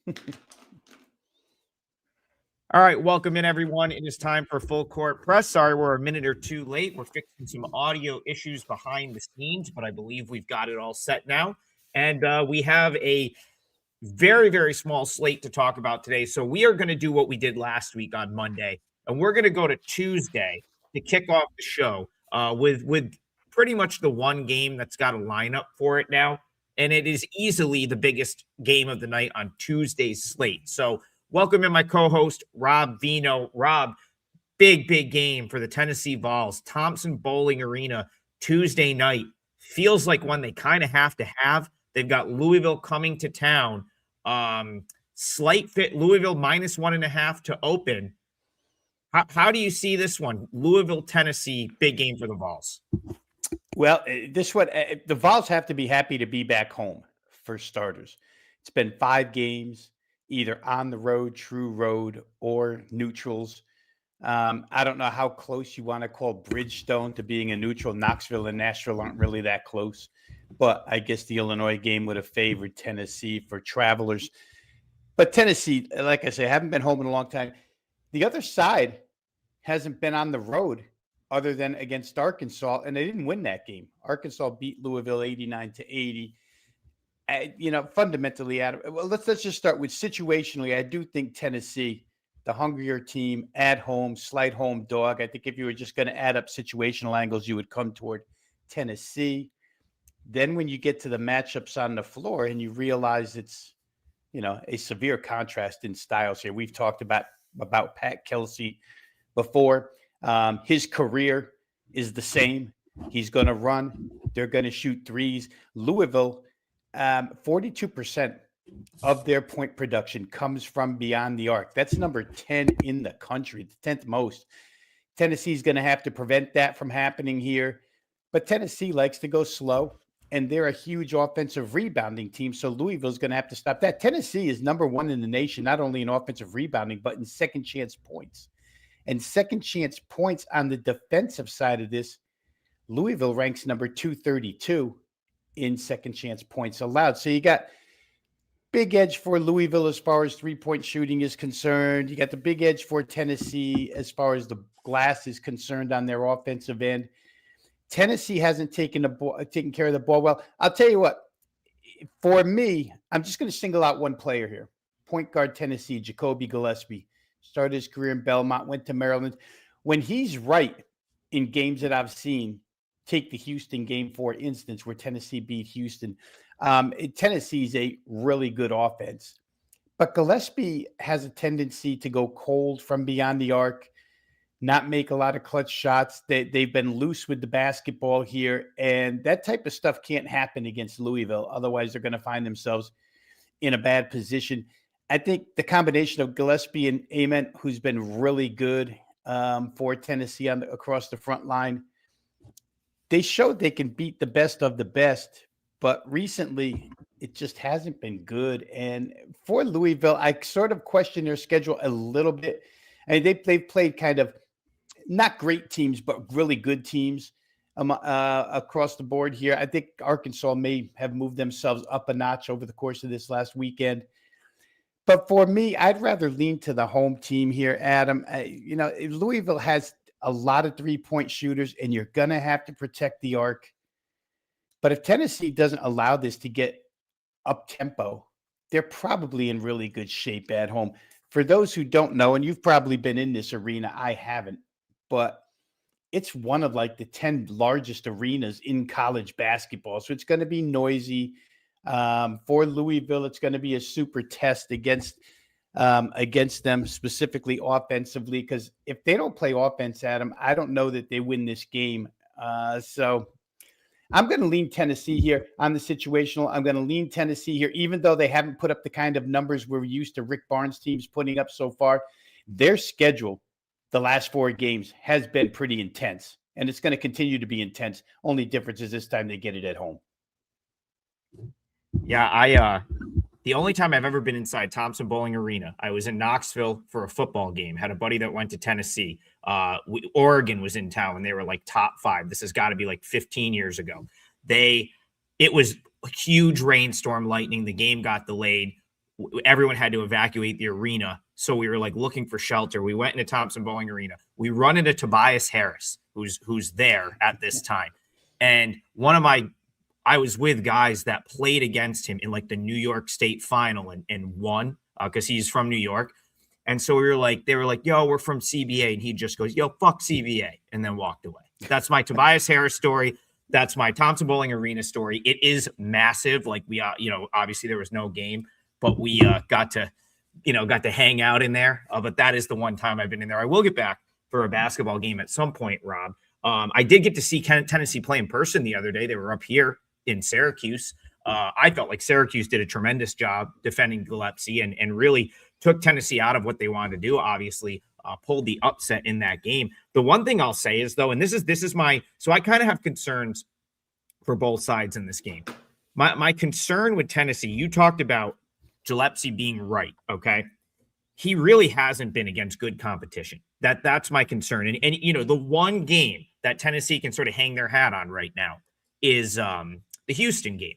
All right, welcome in, everyone. It is time for Full Court Press. Sorry, we're a minute or two late. We're fixing some audio issues behind the scenes, but I believe we've got it all set now. And we have a very, very small slate to talk about today. So we are going to do what we did last week on Monday, and we're going to go to Tuesday to kick off the show with pretty much the one game that's got a lineup for it now. And it is easily the biggest game of the night on Tuesday's slate. So welcome in my co-host, Rob Vino. Rob, big game for the Tennessee Vols. Thompson Bowling Arena, Tuesday night. Feels like one they kind of have to have. They've got Louisville coming to town. Slight fit, Louisville -1.5 to open. How do you see this one? Louisville, Tennessee, big game for the Vols. Well, this one, the Vols have to be happy to be back home, for starters. It's been 5 games, either on the road, true road, or neutrals. I don't know how close you want to call Bridgestone to being a neutral. Knoxville and Nashville aren't really that close, but I guess the Illinois game would have favored Tennessee for travelers. But Tennessee, like I say, haven't been home in a long time. The other side hasn't been on the road other than against Arkansas, and they didn't win that game. Arkansas beat Louisville 89-80. Fundamentally, Adam, well, let's just start with situationally. I do think Tennessee, the hungrier team, at home, slight home dog. I think if you were just going to add up situational angles, you would come toward Tennessee. Then when you get to the matchups on the floor and you realize it's, a severe contrast in styles here. We've talked about Pat Kelsey before. His career is the same. He's going to run. They're going to shoot threes. Louisville, 42% of their point production comes from beyond the arc. That's number 10 in the country, the 10th most. Tennessee's going to have to prevent that from happening here. But Tennessee likes to go slow, and they're a huge offensive rebounding team, so Louisville's going to have to stop that. Tennessee is number 1 in the nation, not only in offensive rebounding, but in second chance points. And second chance points on the defensive side of this, Louisville ranks number 232 in second chance points allowed. So you got big edge for Louisville as far as three-point shooting is concerned. You got the big edge for Tennessee as far as the glass is concerned on their offensive end. Tennessee hasn't taken care of the ball well. I'll tell you what, for me, I'm just going to single out one player here. Point guard Tennessee, Jacoby Gillespie. Started his career in Belmont, went to Maryland. When he's right in games that I've seen, take the Houston game, for instance, where Tennessee beat Houston. Tennessee's a really good offense. But Gillespie has a tendency to go cold from beyond the arc, not make a lot of clutch shots. They've been loose with the basketball here, and that type of stuff can't happen against Louisville. Otherwise, they're going to find themselves in a bad position. I think the combination of Gillespie and Ament, who's been really good for Tennessee across the front line, they showed they can beat the best of the best, but recently it just hasn't been good. And for Louisville, I sort of question their schedule a little bit. I mean, they've played kind of not great teams, but really good teams across the board here. I think Arkansas may have moved themselves up a notch over the course of this last weekend. But for me, I'd rather lean to the home team here, Adam. Louisville has a lot of three-point shooters, and you're going to have to protect the arc. But if Tennessee doesn't allow this to get up-tempo, they're probably in really good shape at home. For those who don't know, and you've probably been in this arena, I haven't, but it's one of like the 10 largest arenas in college basketball. So it's going to be noisy. For Louisville, it's going to be a super test against them, specifically offensively, because if they don't play offense, Adam, I don't know that they win this game. So I'm going to lean Tennessee here on the situational. I'm going to lean Tennessee here, even though they haven't put up the kind of numbers we're used to Rick Barnes teams putting up so far. Their schedule, the last 4 games, has been pretty intense, and it's going to continue to be intense. Only difference is this time they get it at home. Yeah, the only time I've ever been inside Thompson Bowling Arena, I was in Knoxville for a football game. Had a buddy that went to Tennessee. Oregon was in town, and they were like top 5. This has got to be like 15 years ago. It was a huge rainstorm, lightning. The game got delayed. everyone had to evacuate the arena. So we were like looking for shelter. We went into Thompson Bowling Arena. We run into Tobias Harris, who's there at this time. And I was with guys that played against him in like the New York State final and won because he's from New York. And so they were like, yo, we're from CBA. And he just goes, yo, fuck CBA. And then walked away. That's my Tobias Harris story. That's my Thompson Bowling Arena story. It is massive. Like we, obviously there was no game, but we got to hang out in there. But that is the one time I've been in there. I will get back for a basketball game at some point, Rob. I did get to see Tennessee play in person the other day. They were up here in Syracuse. I felt like Syracuse did a tremendous job defending Gillespie and really took Tennessee out of what they wanted to do. Obviously, pulled the upset in that game. The one thing I'll say is though, and this is my, so I kind of have concerns for both sides in this game. My concern with Tennessee, you talked about Gillespie being right. Okay. He really hasn't been against good competition. That's my concern. And the one game that Tennessee can sort of hang their hat on right now is the Houston game.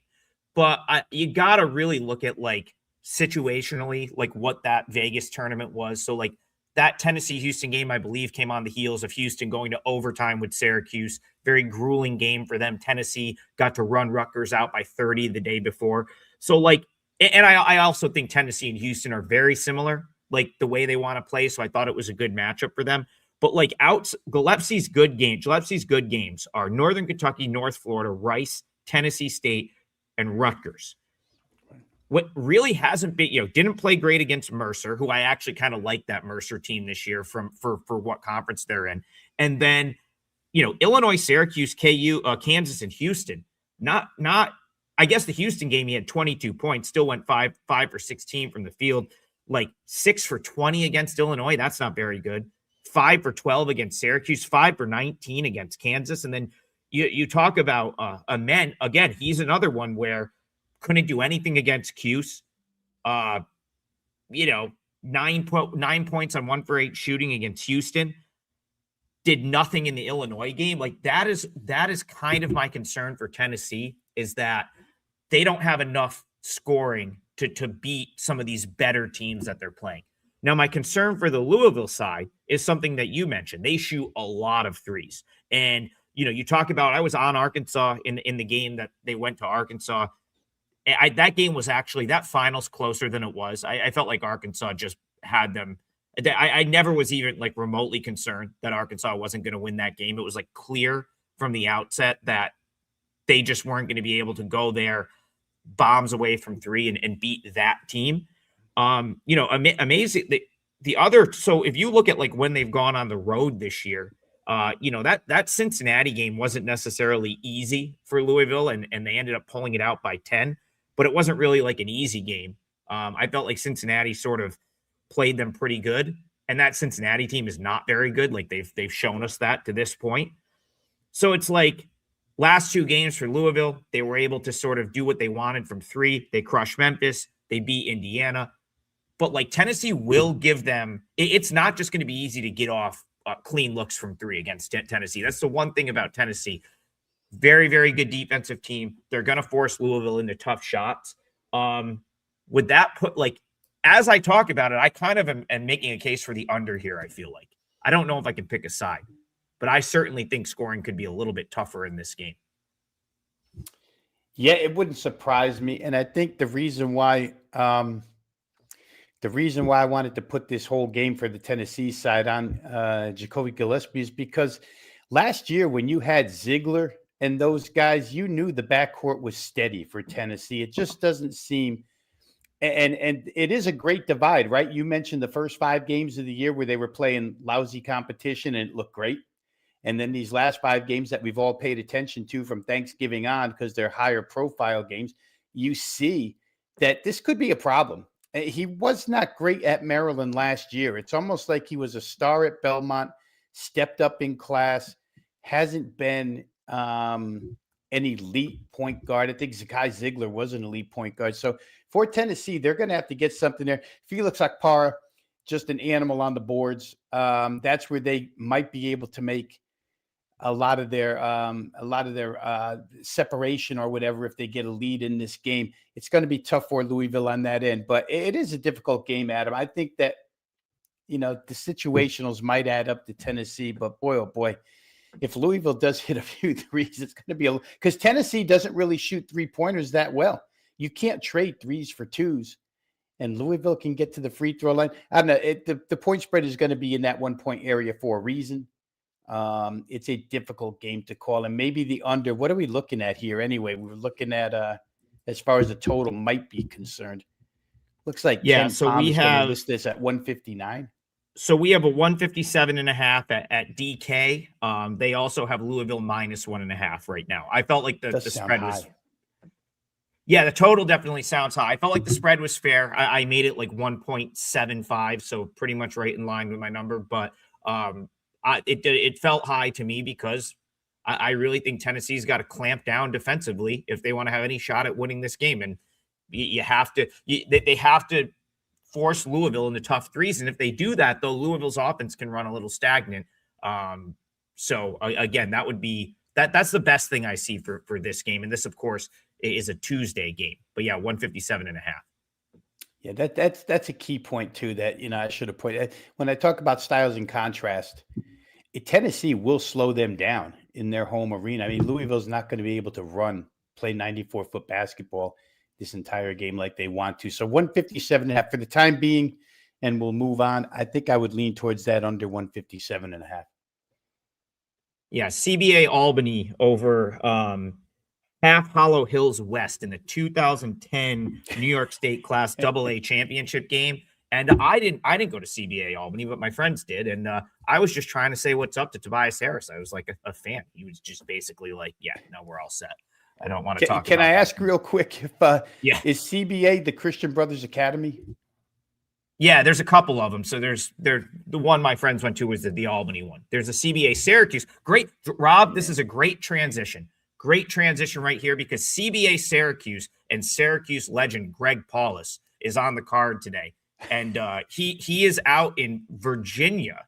But you got to really look at like situationally, like what that Vegas tournament was. So like that Tennessee-Houston game, I believe, came on the heels of Houston going to overtime with Syracuse. Very grueling game for them. Tennessee got to run Rutgers out by 30 the day before. So like, and I also think Tennessee and Houston are very similar, like the way they want to play. So I thought it was a good matchup for them. But like Gillespie's good games are Northern Kentucky, North Florida, Rice, Tennessee State, and Rutgers. What really hasn't been, didn't play great against Mercer, who I actually kind of like that Mercer team this year for what conference they're in. And then, Illinois, Syracuse, KU, Kansas, and Houston. Not. I guess the Houston game, he had 22 points, still went 5 for 16 from the field, like 6 for 20 against Illinois. That's not very good. 5 for 12 against Syracuse, 5 for 19 against Kansas. And then you talk about Amen. Again, he's another one where couldn't do anything against Cuse. 9 points on 1 for 8 shooting against Houston. Did nothing in the Illinois game. Like that is kind of my concern for Tennessee, is that they don't have enough scoring to beat some of these better teams that they're playing. Now, my concern for the Louisville side is something that you mentioned. They shoot a lot of threes. And, you talk about, I was on Arkansas in the game that they went to Arkansas. That game was actually, that final's closer than it was. I felt like Arkansas just had them. I never was even like remotely concerned that Arkansas wasn't going to win that game. It was like clear from the outset that they just weren't going to be able to go there, bombs away from three and beat that team. Amazing. The other, so if you look at like when they've gone on the road this year, that Cincinnati game wasn't necessarily easy for Louisville, and they ended up pulling it out by 10, but it wasn't really like an easy game. I felt like Cincinnati sort of played them pretty good, and that Cincinnati team is not very good. Like they've shown us that to this point. So it's like last 2 games for Louisville, they were able to sort of do what they wanted from 3. They crushed Memphis. They beat Indiana. But like Tennessee will give them, it's not just going to be easy to get off clean looks from 3 against Tennessee. That's the one thing about Tennessee. Very, very good defensive team. They're going to force Louisville into tough shots. Would that put, like, as I talk about it, I kind of am making a case for the under here, I feel like. I don't know if I can pick a side, but I certainly think scoring could be a little bit tougher in this game. Yeah, it wouldn't surprise me. And I think the reason why I wanted to put this whole game for the Tennessee side on Jacoby Gillespie is because last year when you had Ziegler and those guys, you knew the backcourt was steady for Tennessee. It just doesn't seem, and it is a great divide, right? You mentioned the first 5 games of the year where they were playing lousy competition and it looked great. And then these last 5 games that we've all paid attention to from Thanksgiving on, because they're higher profile games, you see that this could be a problem. He was not great at Maryland last year. It's almost like he was a star at Belmont, stepped up in class, hasn't been an elite point guard. I think Zakai Ziegler was an elite point guard. So for Tennessee, they're going to have to get something there. Felix Akpara, just an animal on the boards. That's where they might be able to make a lot of their separation or whatever if they get a lead in this game. It's going to be tough for Louisville on that end, but it is a difficult game, Adam. I think that, the situationals might add up to Tennessee, but boy, oh boy, if Louisville does hit a few threes, it's going to be because Tennessee doesn't really shoot 3-pointers that well. You can't trade threes for twos, and Louisville can get to the free throw line. I don't know. The point spread is going to be in that 1-point area for a reason. It's a difficult game to call, and maybe the under. What are we looking at here anyway? We were looking at as far as the total might be concerned. Looks like Ken So Palm we is going to have list this at 159. So we have a 157.5 at DK. They also have Louisville -1.5 right now. I felt like the spread was. Yeah, the total definitely sounds high. I felt like the spread was fair. I made it like 1.75, so pretty much right in line with my number. But it felt high to me because I really think Tennessee's got to clamp down defensively if they want to have any shot at winning this game. And you have to. They have to force Louisville into tough threes. And if they do that, though, Louisville's offense can run a little stagnant. So again, that would be that's the best thing I see for this game. And this, of course, is a Tuesday game. But yeah, 157.5. Yeah, that's a key point too that I should have pointed when I talk about styles and contrast. Tennessee will slow them down in their home arena. I mean, Louisville's not going to be able to play 94-foot basketball this entire game like they want to. So 157.5 for the time being, and we'll move on. I think I would lean towards that under 157.5. Yeah, CBA Albany over Half Hollow Hills West in the 2010 New York State Class AA championship game. And I didn't go to CBA Albany, but my friends did. And I was just trying to say what's up to Tobias Harris. I was like a fan. He was just basically like, yeah, no, we're all set. I don't want to talk. Can I ask real quick if is CBA the Christian Brothers Academy? Yeah, there's a couple of them. So there's the one my friends went to was the Albany one. There's a CBA Syracuse. Great, Rob. This is a great transition. Great transition right here because CBA Syracuse and Syracuse legend Greg Paulus is on the card today, and he is out in Virginia.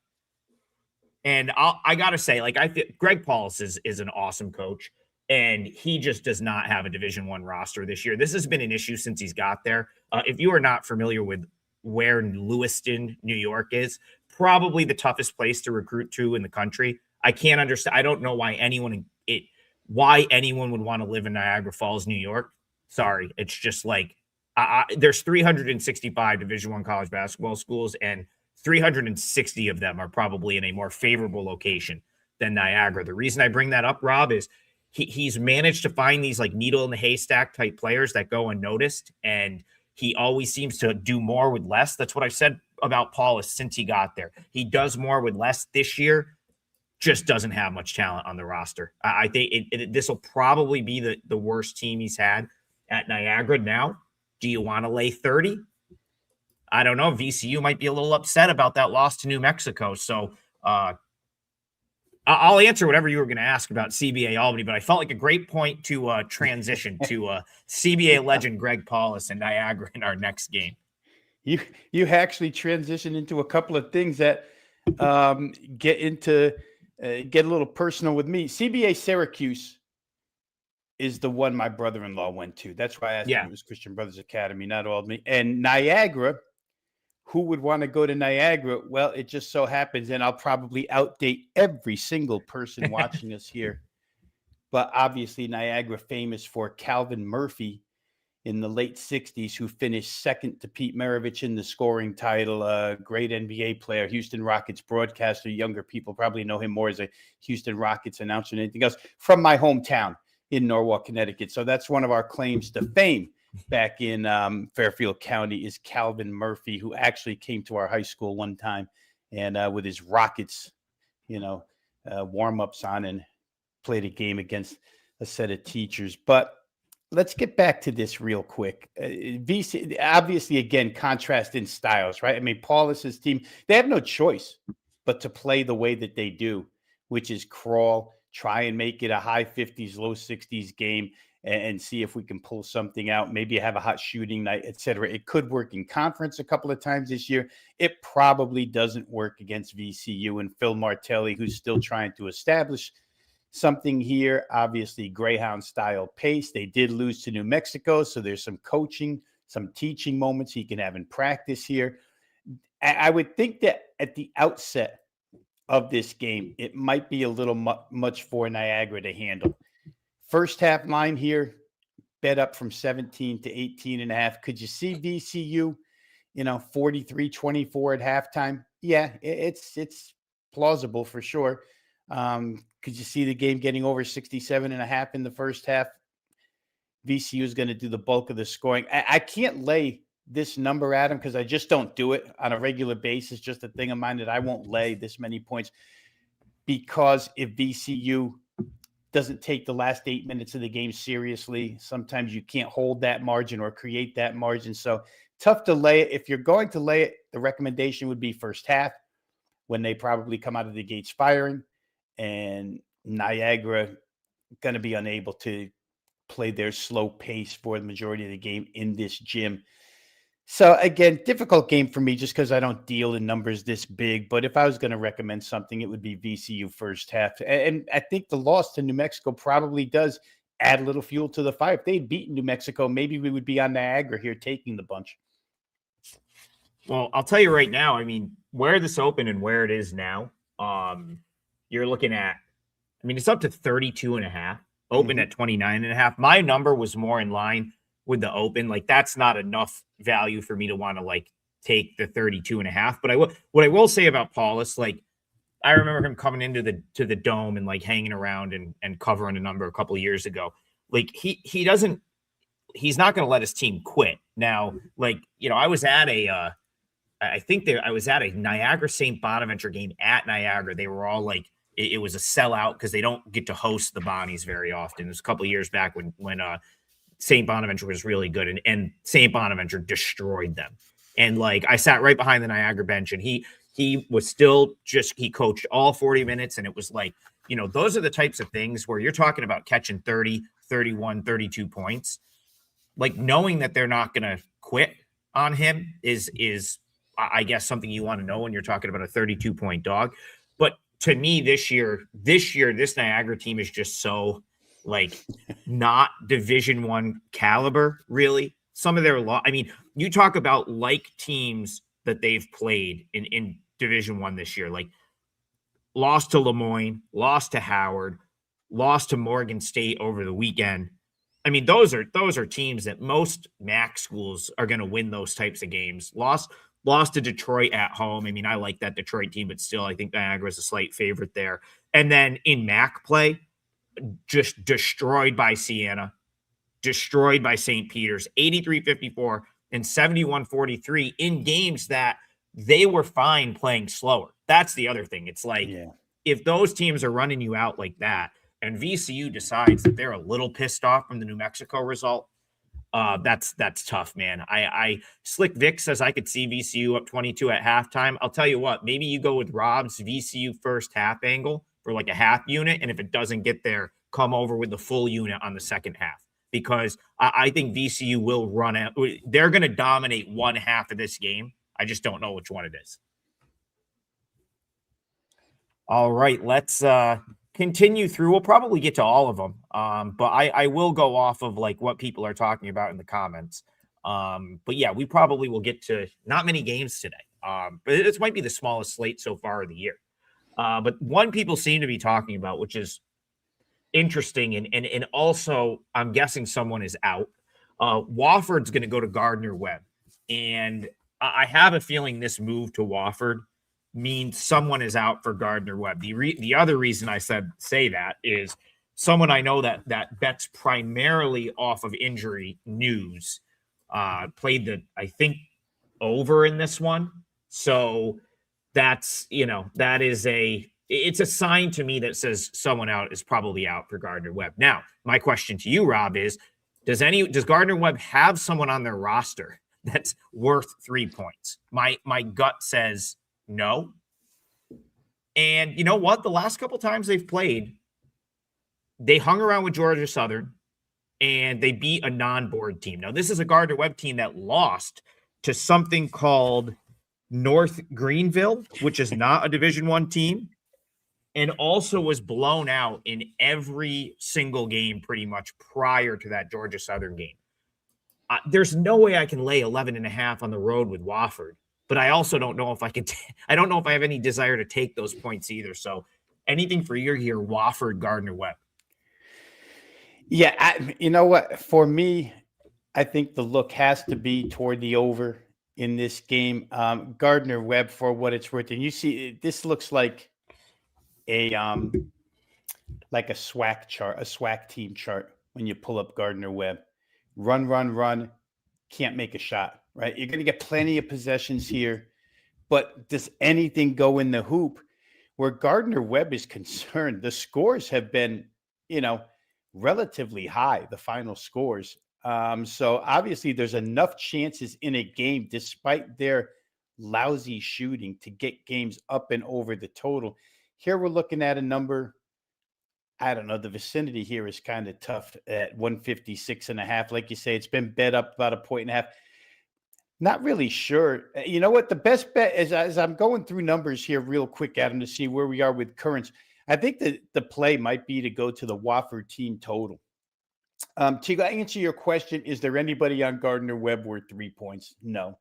And I gotta say, like I think Greg Paulus is an awesome coach. And he just does not have a Division I roster this year. This has been an issue since he's got there. If you are not familiar with where Lewiston, New York is, probably the toughest place to recruit to in the country. I can't understand. I don't know why anyone would want to live in Niagara Falls, New York. Sorry. It's just like there's 365 Division I college basketball schools, and 360 of them are probably in a more favorable location than Niagara. The reason I bring that up, Rob, is he's managed to find these like needle in the haystack type players that go unnoticed, and he always seems to do more with less. That's what I've said about Paulus since he got there. He does more with less this year, just doesn't have much talent on the roster. I think this will probably be the worst team he's had at Niagara. Now, do you want to lay 30? I don't know. VCU might be a little upset about that loss to New Mexico. So, I'll answer whatever you were going to ask about CBA Albany, but I felt like a great point to transition to CBA legend Greg Paulus and Niagara in our next game. You actually transitioned into a couple of things that get a little personal with me. CBA Syracuse is the one my brother-in-law went to. That's why I asked him. It was Christian Brothers Academy, not Albany. And Niagara, who would want to go to Niagara? Well, it just so happens, and I'll probably outdate every single person watching us here, but obviously Niagara famous for Calvin Murphy in the late 60s, who finished second to Pete Maravich in the scoring title, a great NBA player, Houston Rockets broadcaster. Younger people probably know him more as a Houston Rockets announcer than anything else, from my hometown in Norwalk, Connecticut. So that's one of our claims to fame back in Fairfield County, is Calvin Murphy, who actually came to our high school one time and with his Rockets, warm-ups on, and played a game against a set of teachers. But let's get back to this real quick. VC, obviously, again, contrast in styles, right? I mean, Paulus's team, they have no choice but to play the way that they do, which is crawl, try and make it a high 50s, low 60s game, and see if we can pull something out. Maybe have a hot shooting night, etc. It could work in conference a couple of times this year. It probably doesn't work against VCU and Phil Martelli, who's still trying to establish something here. Obviously, Greyhound style pace. They did lose to New Mexico, so there's some coaching, some teaching moments he can have in practice here. I would think that at the outset of this game, it might be a little much for Niagara to handle. First half line here, bet up from 17 to 18.5. Could you see VCU, 43-24 at halftime? Yeah, it's plausible for sure. Could you see the game getting over 67.5 in the first half? VCU is going to do the bulk of the scoring. I can't lay this number at him because I just don't do it on a regular basis. Just a thing of mine that I won't lay this many points, because if VCU doesn't take the last 8 minutes of the game seriously, sometimes you can't hold that margin or create that margin. So tough to lay it. If you're going to lay it, the recommendation would be first half, when they probably come out of the gates firing, and Niagara going to be unable to play their slow pace for the majority of the game in this gym. So again, difficult game for me just because I don't deal in numbers this big. But if I was going to recommend something, it would be VCU first half. And I think the loss to New Mexico probably does add a little fuel to the fire. If they'd beaten New Mexico, maybe we would be on Niagara here taking the bunch. Well, I'll tell you right now, I mean, where this opened and where it is now, you're looking at, it's up to 32.5, open at 29.5. My number was more in line with the open. Like, that's not enough value for me to want to take the 32.5. But what I will say about Paulus, I remember him coming into the dome and hanging around and covering a number a couple of years ago. He's not going to let his team quit. Now, I was at I was at a Niagara St. Bonaventure game at Niagara. They were all it was a sellout because they don't get to host the Bonnies very often. It was a couple of years back when St. Bonaventure was really good, and St. Bonaventure destroyed them. And I sat right behind the Niagara bench, and he was still he coached all 40 minutes. And it was those are the types of things where you're talking about catching 30, 31, 32 points. Knowing that they're not going to quit on him is I guess something you want to know when you're talking about a 32-point dog. But to me, this year, this Niagara team is just so not Division I caliber, really. Some of their you talk about teams that they've played in Division I this year, lost to Lemoyne, lost to Howard, lost to Morgan State over the weekend. Those are teams that most MAC schools are going to win those types of games. Lost to Detroit at home. I like that Detroit team, but still, I think Niagara is a slight favorite there. And then in MAC play, just destroyed by Siena, destroyed by St. Peter's, 83-54 and 71-43 in games that they were fine playing slower. That's the other thing. It's if those teams are running you out like that, and VCU decides that they're a little pissed off from the New Mexico result, that's tough, man. Slick Vic says I could see VCU up 22 at halftime. I'll tell you what, maybe you go with Rob's VCU first half angle for a half unit, and if it doesn't get there, come over with the full unit on the second half, because I think VCU will run out. They're going to dominate one half of this game. I just don't know which one it is. All right, let's continue through. We'll probably get to all of them, but I will go off of what people are talking about in the comments. But yeah, we probably will get to not many games today. But this might be the smallest slate so far of the year. But one people seem to be talking about, which is interesting, and also I'm guessing someone is out. Wofford's going to go to Gardner Webb, and I have a feeling this move to Wofford means someone is out for Gardner Webb. The other reason I say that is someone I know that bets primarily off of injury news played I think over in this one. So that's, it's a sign to me that says someone out is probably out for Gardner Webb. Now, my question to you, Rob, is does Gardner Webb have someone on their roster that's worth 3 points? My gut says no. And you know what? The last couple times they've played, they hung around with Georgia Southern and they beat a non-board team. Now, this is a Gardner Webb team that lost to something called North Greenville, which is not a Division I team. and also was blown out in every single game pretty much prior to that Georgia Southern game. There's no way I can lay 11.5 on the road with Wofford, but I also don't know if I can. I don't know if I have any desire to take those points either. So anything for you here, Wofford, Gardner, Webb. Yeah, you know what? For me, I think the look has to be toward the over in this game. Gardner Webb, for what it's worth, and you see, this looks a like a SWAC chart, a SWAC team chart when you pull up Gardner Webb. Run, run, run. Can't make a shot, right? You're going to get plenty of possessions here, but does anything go in the hoop? Where Gardner Webb is concerned, the scores have been, relatively high, the final scores. So obviously there's enough chances in a game, despite their lousy shooting, to get games up and over the total. Here we're looking at a number, I don't know, the vicinity here is kind of tough at 156.5. Like you say, it's been bet up about a point and a half. Not really sure. You know what? The best bet is, as I'm going through numbers here real quick, Adam, to see where we are with currents. I think that the play might be to go to the Wofford team total. To answer your question, is there anybody on Gardner Webb worth 3 points? No.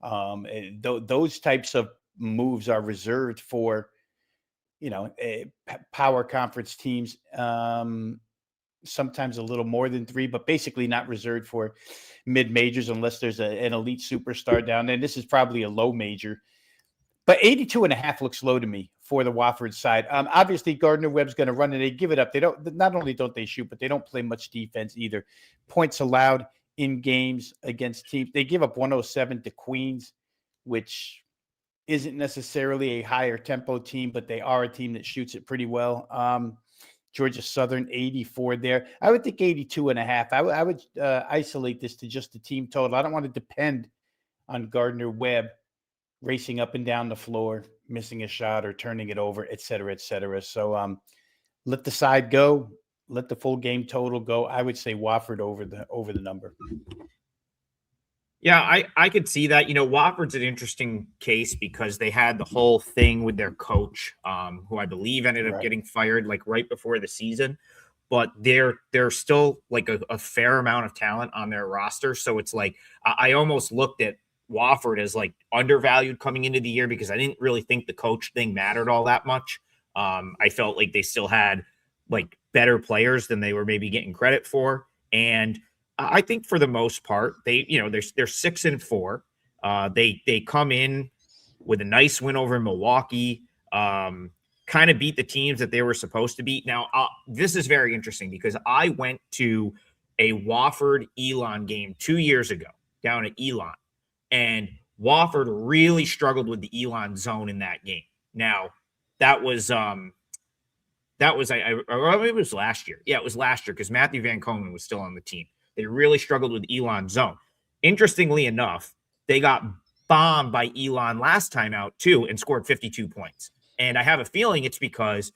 Those types of moves are reserved for, power conference teams. Sometimes a little more than 3, but basically not reserved for mid majors unless there's an elite superstar down there. And this is probably a low major, but 82.5 looks low to me for the Wofford side. Obviously Gardner Webb's going to run and they give it up. Not only don't they shoot, but they don't play much defense either. Points allowed in games against teams. They give up 107 to Queens, which isn't necessarily a higher tempo team, but they are a team that shoots it pretty well. Georgia Southern 84 there. I would think 82.5. I would isolate this to just the team total. I don't want to depend on Gardner Webb racing up and down the floor, missing a shot or turning it over, et cetera, et cetera. So let the side go. Let the full game total go. I would say Wofford over the number. Yeah, I could see that. Wofford's an interesting case because they had the whole thing with their coach, who I believe ended up getting fired like right before the season. But they're still like a fair amount of talent on their roster. So it's like I almost looked at Wofford as like undervalued coming into the year because I didn't really think the coach thing mattered all that much. I felt like they still had like better players than they were maybe getting credit for. And I think for the most part, they're 6-4. They come in with a nice win over Milwaukee, kind of beat the teams that they were supposed to beat. Now, this is very interesting because I went to a Wofford Elon game 2 years ago down at Elon, and Wofford really struggled with the Elon zone in that game. Now, it was last year. Yeah, it was last year because Matthew Van Komen was still on the team. They really struggled with Elon zone. Interestingly enough, they got bombed by Elon last time out too and scored 52 points. And I have a feeling it's because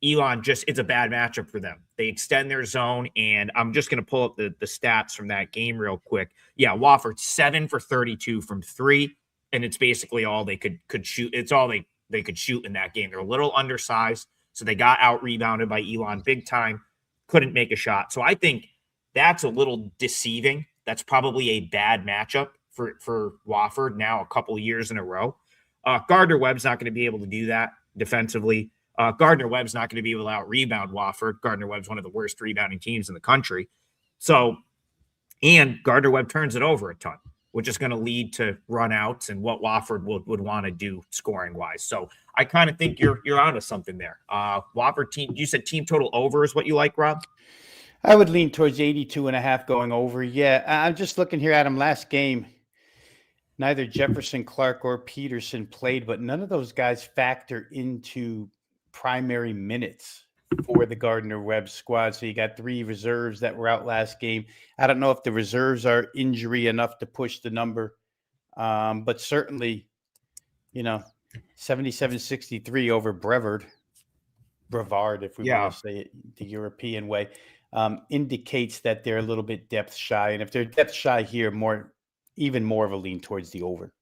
Elon it's a bad matchup for them. They extend their zone, and I'm just going to pull up the stats from that game real quick. Yeah, Wofford 7 for 32 from 3, and it's basically all they could shoot. It's all they could shoot in that game. They're a little undersized, so they got out-rebounded by Elon big time, couldn't make a shot. So I think that's a little deceiving. That's probably a bad matchup for Wofford now a couple of years in a row. Gardner Webb's not going to be able to do that defensively. Gardner Webb's not going to be able to out-rebound Wofford. Gardner Webb's one of the worst rebounding teams in the country. So, and Gardner Webb turns it over a ton, which is going to lead to run-outs and what Wofford would want to do scoring-wise. So I kind of think you're onto something there. Wofford team, you said team total over is what you like, Rob? I would lean towards 82.5 going over. Yeah, I'm just looking here, Adam. Last game, neither Jefferson, Clark, or Peterson played, but none of those guys factor into primary minutes for the Gardner Webb squad. So you got 3 reserves that were out last game. I don't know if the reserves are injury enough to push the number, but certainly, 77-63 over Brevard, if we want to say it the European way. Indicates that they're a little bit depth shy. And if they're depth shy here, even more of a lean towards the over.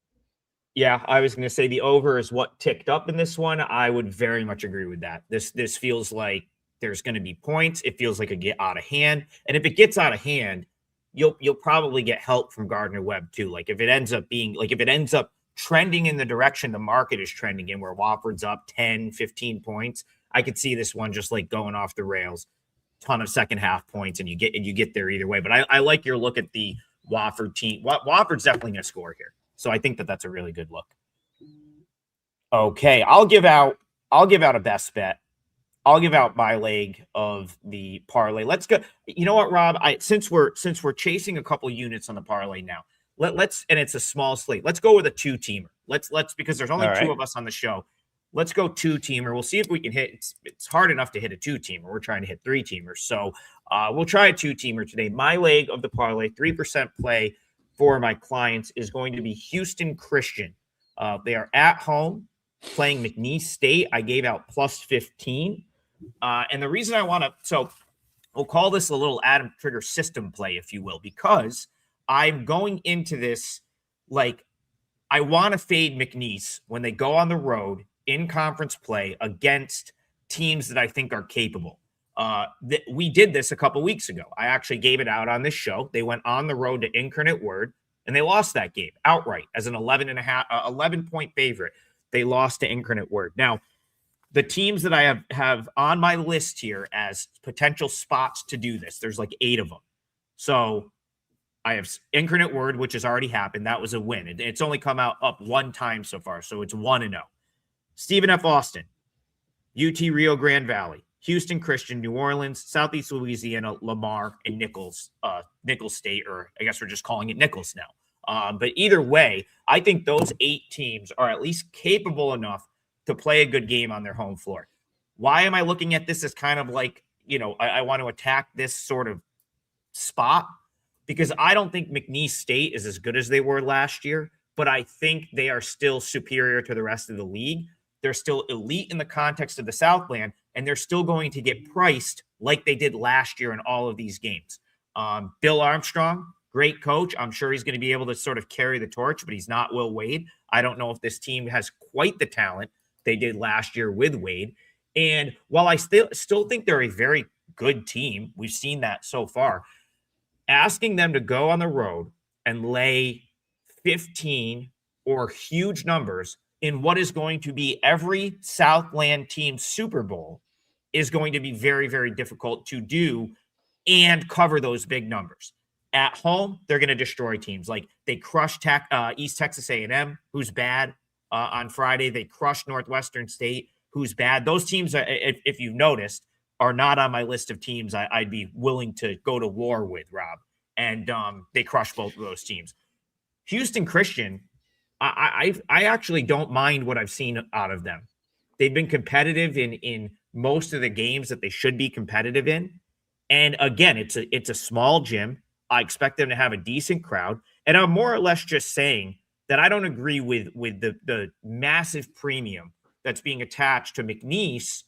Yeah, I was going to say the over is what ticked up in this one. I would very much agree with that. This feels like there's going to be points. It feels like it get out of hand, and if it gets out of hand, you'll probably get help from Gardner Webb too. Like if it ends up trending in the direction the market is trending in, where Wofford's up 10, 15 points, I could see this one just like going off the rails. Ton of second half points, and you get there either way. But I like your look at the Wofford team. Wofford's definitely going to score here. So I think that's a really good look. Okay, I'll give out a best bet. I'll give out my leg of the parlay. Let's go. You know what, Rob? Since we're chasing a couple units on the parlay now, let's and it's a small slate. Let's go with a 2-teamer. Let's because there's only two of us on the show. Let's go 2-teamer. We'll see if we can hit. It's hard enough to hit a 2-teamer. We're trying to hit 3-teamers. So we'll try a 2-teamer today. My leg of the parlay, 3% play for my clients is going to be Houston Christian. They are at home playing McNeese State. I gave out plus 15. And the reason I want to, so we'll call this a little Adam Trigger system play, if you will, because I'm going into this like I want to fade McNeese when they go on the road in conference play against teams that I think are capable. We did this a couple weeks ago. I actually gave it out on this show. They went on the road to Incarnate Word, and they lost that game outright as an 11-point favorite. They lost to Incarnate Word. Now, the teams that I have on my list here as potential spots to do this, there's like 8 of them. So I have Incarnate Word, which has already happened. That was a win. It's only come out up one time so far, so it's 1-0. Stephen F. Austin, UT Rio Grande Valley, Houston Christian, New Orleans, Southeast Louisiana, Lamar, and Nichols State, or I guess we're just calling it Nichols now. But either way, I think those 8 teams are at least capable enough to play a good game on their home floor. Why am I looking at this as kind of like, I want to attack this sort of spot? Because I don't think McNeese State is as good as they were last year, but I think they are still superior to the rest of the league. They're still elite in the context of the Southland, and they're still going to get priced like they did last year in all of these games. Bill Armstrong, great coach. I'm sure he's going to be able to sort of carry the torch, but he's not Will Wade. I don't know if this team has quite the talent they did last year with Wade. And while I still think they're a very good team, we've seen that so far, asking them to go on the road and lay 15 or huge numbers in what is going to be every Southland team Super Bowl is going to be very, very difficult to do and cover those big numbers. At home, they're going to destroy teams. Like they crushed East Texas A&M, who's bad, on Friday. They crushed Northwestern State, who's bad. Those teams, if you've noticed, are not on my list of teams I'd be willing to go to war with, Rob. And they crushed both of those teams. Houston Christian, I actually don't mind what I've seen out of them. They've been competitive in most of the games that they should be competitive in. And again, it's a small gym. I expect them to have a decent crowd. And I'm more or less just saying that I don't agree with the massive premium that's being attached to McNeese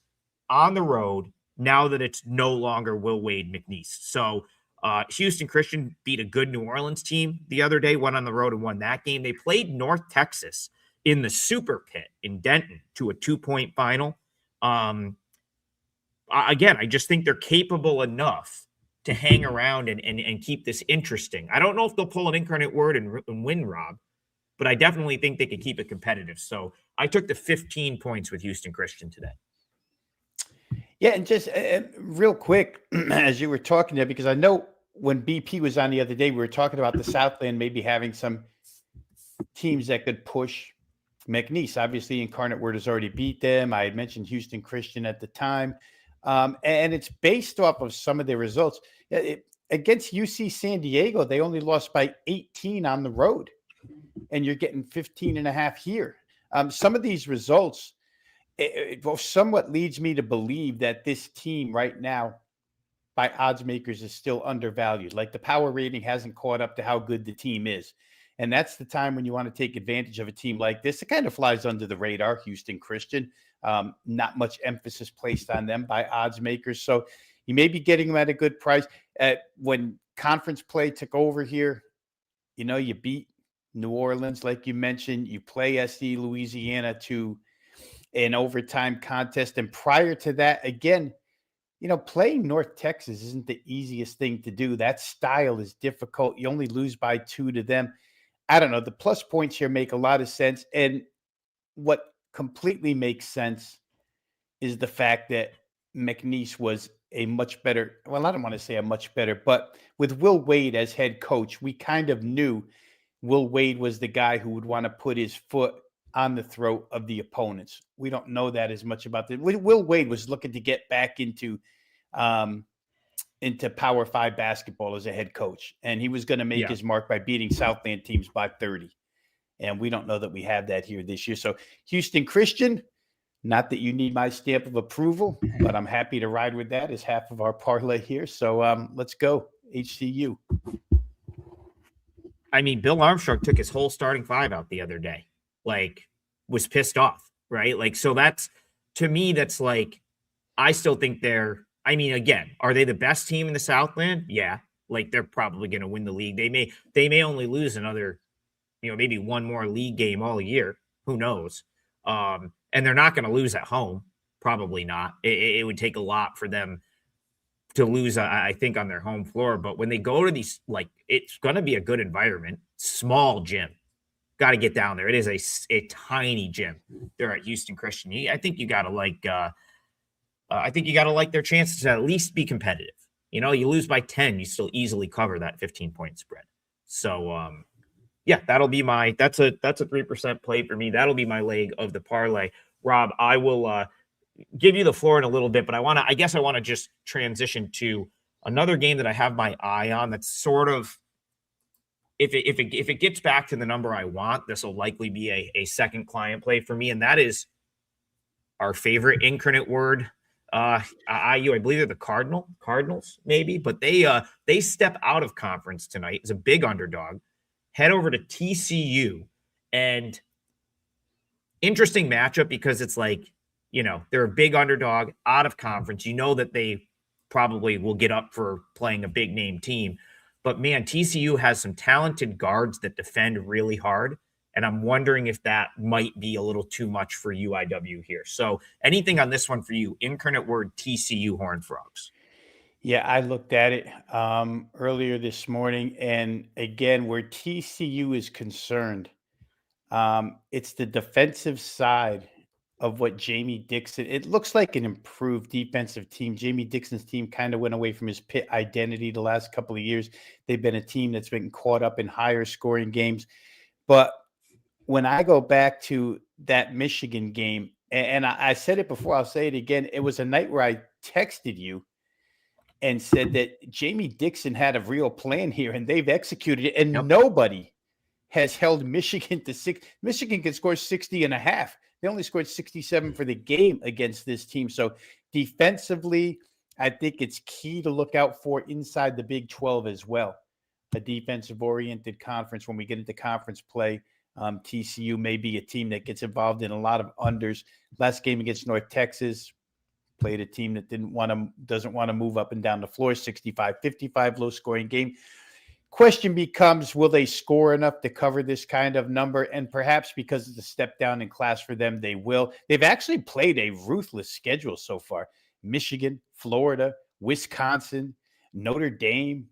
on the road now that it's no longer Will Wade McNeese. So Houston Christian beat a good New Orleans team the other day, went on the road and won that game. They played North Texas in the Super Pit in Denton to a 2-point final. Again, I just think they're capable enough to hang around and keep this interesting. I don't know if they'll pull an Incarnate Word and win, Rob, but I definitely think they could keep it competitive. So I took the 15 points with Houston Christian today. Yeah, and just real quick, as you were talking there, because I know when BP was on the other day, we were talking about the Southland maybe having some teams that could push McNeese. Obviously, Incarnate Word has already beat them. I had mentioned Houston Christian at the time. And it's based off of some of their results. Against UC San Diego, they only lost by 18 on the road, and you're getting 15.5 here. Some of these results, it somewhat leads me to believe that this team right now, by odds makers, is still undervalued. Like the power rating hasn't caught up to how good the team is. And that's the time when you want to take advantage of a team like this. It kind of flies under the radar, Houston Christian. Not much emphasis placed on them by odds makers. So you may be getting them at a good price. When conference play took over here, you beat New Orleans, like you mentioned, you play SC Louisiana to an overtime contest. And prior to that, again, playing North Texas isn't the easiest thing to do. That style is difficult. You only lose by 2 to them. I don't know. The plus points here make a lot of sense. And what completely makes sense is the fact that McNeese was a much better, well, I don't want to say a much better, but with Will Wade as head coach, we kind of knew Will Wade was the guy who would want to put his foot on the throat of the opponents. We don't know that as much about that. Will Wade was looking to get back um, into Power 5 basketball as a head coach, and he was going to make his mark by beating Southland teams by 30. And we don't know that we have that here this year. So Houston Christian, not that you need my stamp of approval, but I'm happy to ride with that as half of our parlay here. So let's go, HCU. I mean, Bill Armstrong took his whole starting 5 out the other day, was pissed off, right? So that's, to me, that's I still think again, are they the best team in the Southland? Yeah. They're probably going to win the league. They may only lose another, maybe one more league game all year. Who knows? And they're not going to lose at home. Probably not. It would take a lot for them to lose, I think, on their home floor. But when they go to these, it's going to be a good environment. Small gym. Got to get down there. It is a tiny gym. They're at Houston Christian. I think you got to like their chances to at least be competitive. You lose by 10, you still easily cover that 15-point spread. So, that'll be that's a 3% play for me. That'll be my leg of the parlay. Rob, I will give you the floor in a little bit, but I guess I want to just transition to another game that I have my eye on. That's sort of, if it gets back to the number I want, this will likely be a second client play for me, and that is our favorite Incarnate Word. IU, I believe they're the Cardinals, maybe, but they step out of conference tonight. It's a big underdog. Head over to TCU, and interesting matchup because it's they're a big underdog out of conference. That they probably will get up for playing a big name team, but man, TCU has some talented guards that defend really hard. And I'm wondering if that might be a little too much for UIW here. So anything on this one for you? Incarnate Word, TCU Horned Frogs. Yeah, I looked at it earlier this morning. And again, where TCU is concerned, it's the defensive side of what Jamie Dixon. It looks like an improved defensive team. Jamie Dixon's team kind of went away from his Pitt identity the last couple of years. They've been a team that's been caught up in higher scoring games. But when I go back to that Michigan game, and I said it before, I'll say it again. It was a night where I texted you and said that Jamie Dixon had a real plan here, and they've executed it. And nobody has held Michigan to 6. Michigan can score 60 and a half. They only scored 67 for the game against this team. So defensively, I think it's key to look out for inside the Big 12 as well. A defensive-oriented conference when we get into conference play. TCU may be a team that gets involved in a lot of unders. Last game against North Texas, played a team that doesn't want to move up and down the floor, 65-55, low-scoring game. Question becomes, will they score enough to cover this kind of number? And perhaps because it's a step down in class for them, they will. They've actually played a ruthless schedule so far. Michigan, Florida, Wisconsin, Notre Dame.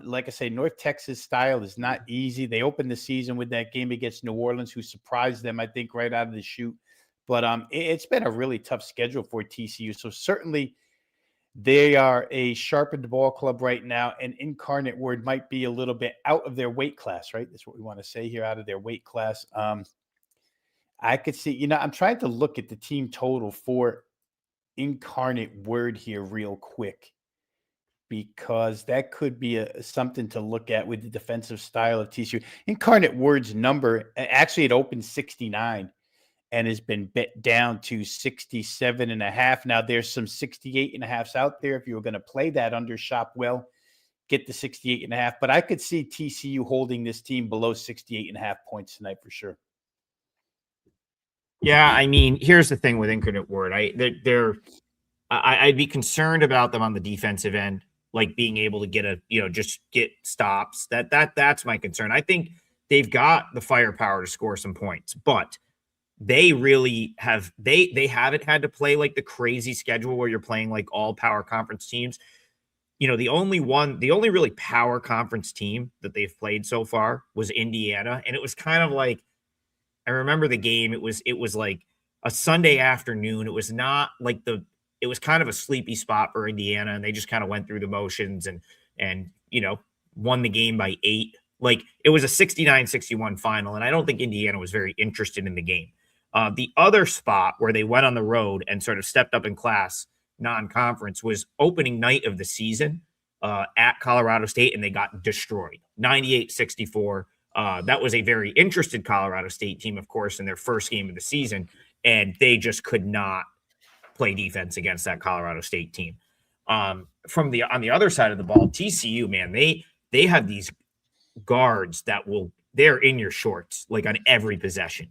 Like I say, North Texas style is not easy. They opened the season with that game against New Orleans, who surprised them, I think, right out of the chute. But it's been a really tough schedule for TCU. So certainly they are a sharpened ball club right now, and Incarnate Word might be a little bit out of their weight class, right? That's what we want to say here, out of their weight class. I could see, I'm trying to look at the team total for Incarnate Word here real quick, because that could be something to look at with the defensive style of TCU. Incarnate Word's number, actually it opened 69 and has been bet down to 67 and a half. Now there's some 68 and a halves out there. If you were going to play that under, shop well, get the 68 and a half. But I could see TCU holding this team below 68 and a half points tonight for sure. Yeah, I mean, here's the thing with Incarnate Word. I'd be concerned about them on the defensive end, like being able to get just get stops. That's my concern. I think they've got the firepower to score some points, but they really have they haven't had to play like the crazy schedule where you're playing like all power conference teams. The only really power conference team that they've played so far was Indiana, and it was kind of like, I remember the game. It was like a Sunday afternoon. It was not like it was kind of a sleepy spot for Indiana, and they just kind of went through the motions and won the game by 8. Like, it was a 69-61 final, and I don't think Indiana was very interested in the game. The other spot where they went on the road and sort of stepped up in class non-conference was opening night of the season at Colorado State, and they got destroyed 98-64. That was a very interested Colorado State team, of course, in their first game of the season, and they just could not play defense against that Colorado State team. On the other side of the ball, TCU, man, they have these guards that they're in your shorts like on every possession.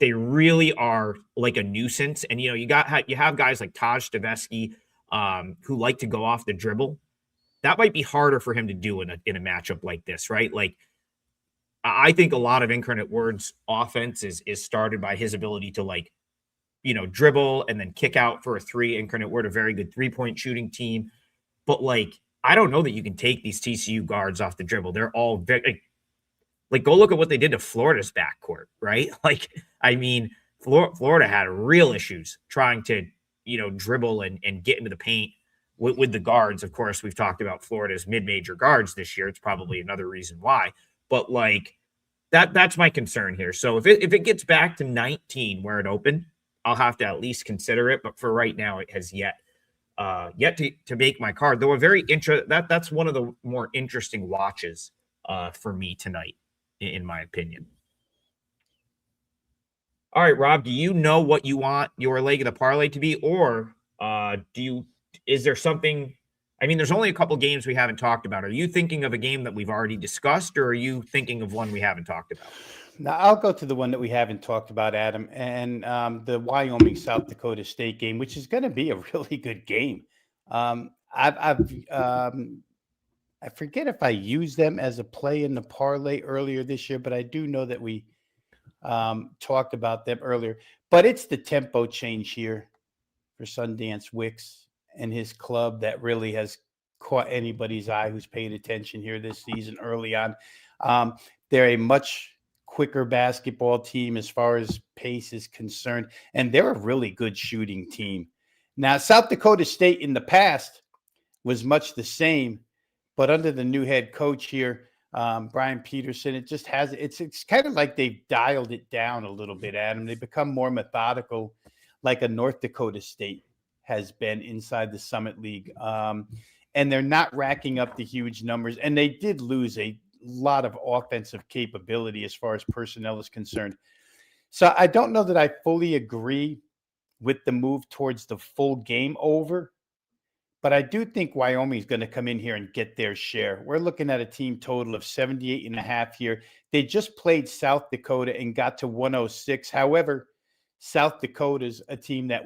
They really are like a nuisance, and you have guys like Taj Stavesky who like to go off the dribble. That might be harder for him to do in a matchup like this, right? Like, I think a lot of Incarnate Word's offense is started by his ability to dribble and then kick out for a 3. Incarnate Word, a very good 3-point shooting team. But I don't know that you can take these TCU guards off the dribble. They're all very go look at what they did to Florida's backcourt, right? Florida had real issues trying to, dribble and get into the paint with the guards. Of course, we've talked about Florida's mid-major guards this year. It's probably another reason why. But that's my concern here. So if it gets back to 19 where it opened, I'll have to at least consider it. But for right now, it has yet to make my card. Though that's one of the more interesting watches for me tonight, in my opinion. All right, Rob, do you know what you want your leg of the parlay to be, or is there something? I mean, there's only a couple games we haven't talked about. Are you thinking of a game that we've already discussed, or are you thinking of one we haven't talked about? Now, I'll go to the one that we haven't talked about, Adam, and the Wyoming South Dakota State game, which is going to be a really good game. I forget if I used them as a play in the parlay earlier this year, but I do know that we talked about them earlier. But it's the tempo change here for Sundance Wicks and his club that really has caught anybody's eye who's paid attention here this season early on. They're a much quicker basketball team as far as pace is concerned, and they're a really good shooting team. Now, South Dakota State in the past was much the same, but under the new head coach here, Brian Peterson, it's kind of like they've dialed it down a little bit, Adam. They've become more methodical, like a North Dakota State has been inside the Summit League. And they're not racking up the huge numbers. And they did lose a lot of offensive capability as far as personnel is concerned. So I don't know that I fully agree with the move towards the full game over, but I do think Wyoming is going to come in here and get their share. We're looking at a team total of 78.5 here. They just played South Dakota and got to 106. However, South Dakota's a team that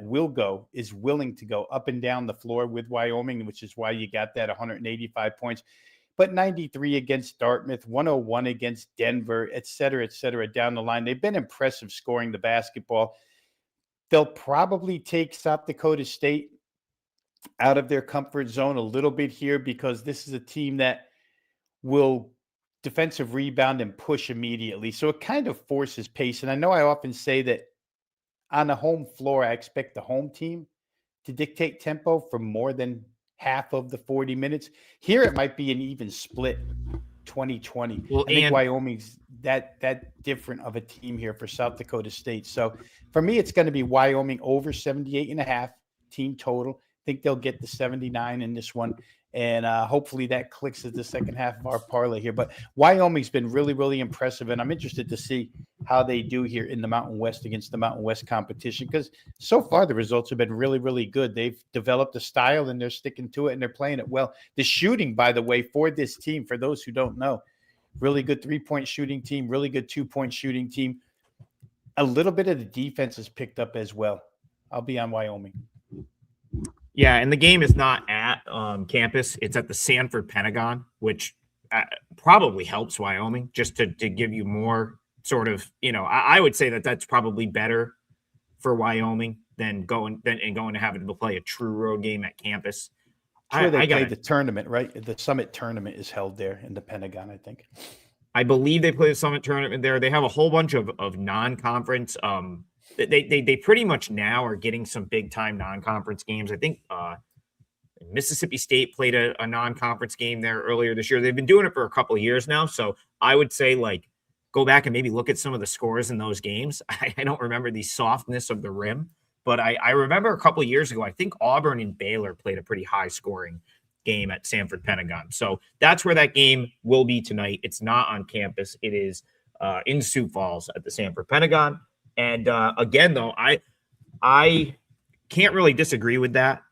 is willing to go up and down the floor with Wyoming, which is why you got that 185 points. But 93 against Dartmouth, 101 against Denver, et cetera, down the line. They've been impressive scoring the basketball. They'll probably take South Dakota State out of their comfort zone a little bit here because this is a team that will defensive rebound and push immediately. So it kind of forces pace. And I know I often say that on the home floor, I expect the home team to dictate tempo for more than half of the 40 minutes. Here, it might be an even split 20-20. Well, I think Wyoming's that different of a team here for South Dakota State. So for me, it's going to be Wyoming over 78.5 team total. I think they'll get the 79 in this one. And hopefully that clicks at the second half of our parlay here. But Wyoming's been really, really impressive. And I'm interested to see how they do here in the Mountain West against the Mountain West competition. Because so far the results have been really, really good. They've developed a style and they're sticking to it and they're playing it well. The shooting, by the way, for this team, for those who don't know, really good 3-point shooting team, really good 2-point shooting team. A little bit of the defense is picked up as well. I'll be on Wyoming. Yeah, and the game is not at campus. It's at the Sanford Pentagon, which probably helps Wyoming just to give you more sort of, I would say that that's probably better for Wyoming than going to having to play a true road game at campus. It's where they play the tournament, right? The Summit tournament is held there in the Pentagon, I think. I believe they play the Summit tournament there. They have a whole bunch of non-conference. They pretty much now are getting some big time non-conference games. I think Mississippi State played a non-conference game there earlier this year. They've been doing it for a couple of years now. So I would say go back and maybe look at some of the scores in those games. I don't remember the softness of the rim, but I remember a couple of years ago, I think Auburn and Baylor played a pretty high scoring game at Sanford Pentagon. So that's where that game will be tonight. It's not on campus. It is in Sioux Falls at the Sanford Pentagon. And again, though, I can't really disagree with that.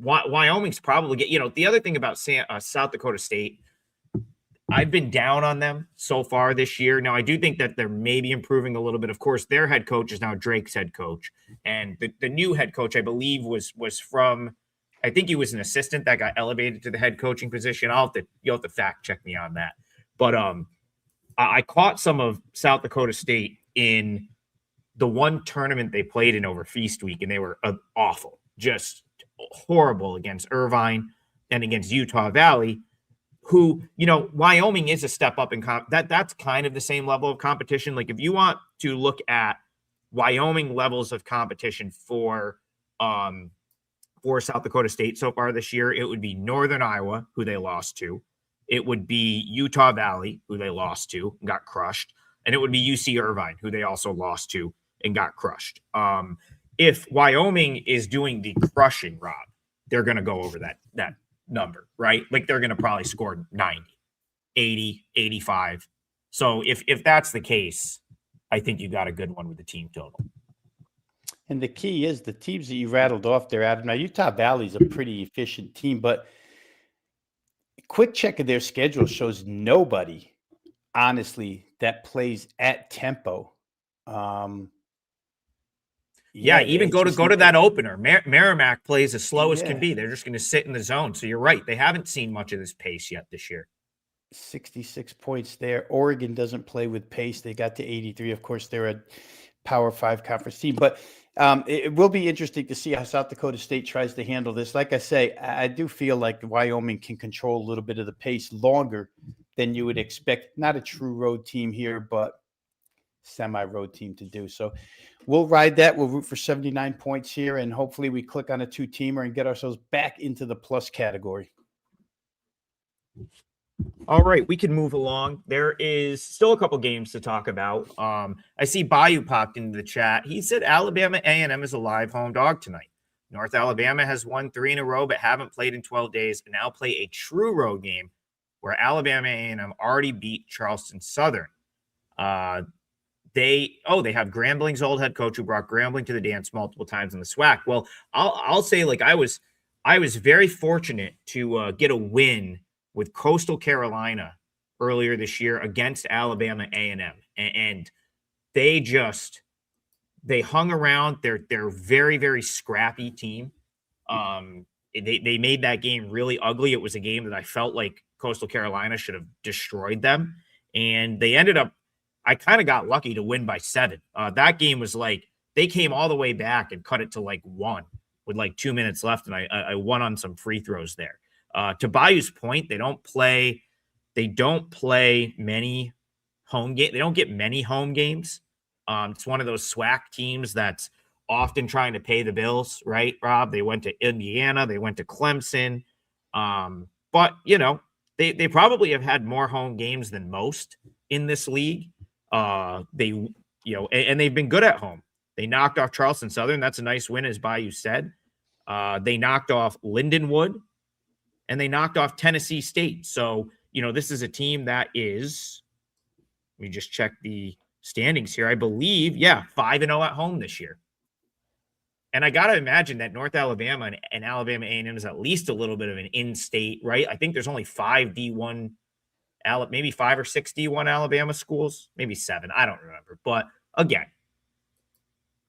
Wyoming's probably the other thing about South Dakota State, I've been down on them so far this year. Now, I do think that they're maybe improving a little bit. Of course, their head coach is now Drake's head coach. And the new head coach, I believe, was from, I think he was an assistant that got elevated to the head coaching position. You'll have to fact check me on that. But I caught some of South Dakota State in the one tournament they played in over Feast Week, and they were awful, just horrible against Irvine and against Utah Valley, who, Wyoming is a step up in that's kind of the same level of competition. Like if you want to look at Wyoming levels of competition for South Dakota State so far this year, it would be Northern Iowa, who they lost to. It would be Utah Valley, who they lost to and got crushed. And it would be UC Irvine, who they also lost to and got crushed. If Wyoming is doing the crushing, Rob, they're going to go over that number, right? Like they're going to probably score 90, 80, 85. So if that's the case, I think you got a good one with the team total. And the key is the teams that you rattled off there, Adam. Now, Utah Valley is a pretty efficient team, but a quick check of their schedule shows nobody, honestly, that plays at tempo. Even go to that opener. Merrimack plays as slow as can be. They're just going to sit in the zone. So you're right. They haven't seen much of this pace yet this year. 66 points there. Oregon doesn't play with pace. They got to 83. Of course, they're a Power 5 conference team. But it will be interesting to see how South Dakota State tries to handle this. Like I say, I do feel like Wyoming can control a little bit of the pace longer than you would expect. Not a true road team here, but semi-road team to do. So we'll ride that. We'll root for 79 points here, and hopefully we click on a two-teamer and get ourselves back into the plus category. All right, we can move along. There is still a couple games to talk about. I see Bayou popped into the chat. He said Alabama A&M is a live home dog tonight. North Alabama has won 3 in a row but haven't played in 12 days and now play a true road game where Alabama A&M already beat Charleston Southern. They have Grambling's old head coach who brought Grambling to the dance multiple times in the SWAC. Well, I'll say I was very fortunate to get a win with Coastal Carolina earlier this year against Alabama A&M, and they hung around. They're very, very scrappy team. They made that game really ugly. It was a game that I felt like Coastal Carolina should have destroyed them, and they ended up. I kind of got lucky to win by 7. That game was they came all the way back and cut it to 1 with 2 minutes left, and I won on some free throws there. To Bayou's point, they don't play many home games. They don't get many home games. It's one of those SWAC teams that's often trying to pay the bills, right, Rob? They went to Indiana, they went to Clemson, but they probably have had more home games than most in this league. And they've been good at home. They knocked off Charleston Southern. That's a nice win, as Bayou said. They knocked off Lindenwood, and they knocked off Tennessee State. So, this is a team that is, let me just check the standings here. I believe, 5-0 at home this year. And I got to imagine that North Alabama and Alabama A&M is at least a little bit of an in-state, right? I think there's only 5 D1 maybe 5 or 6 D1 Alabama schools, maybe 7. I don't remember. But again,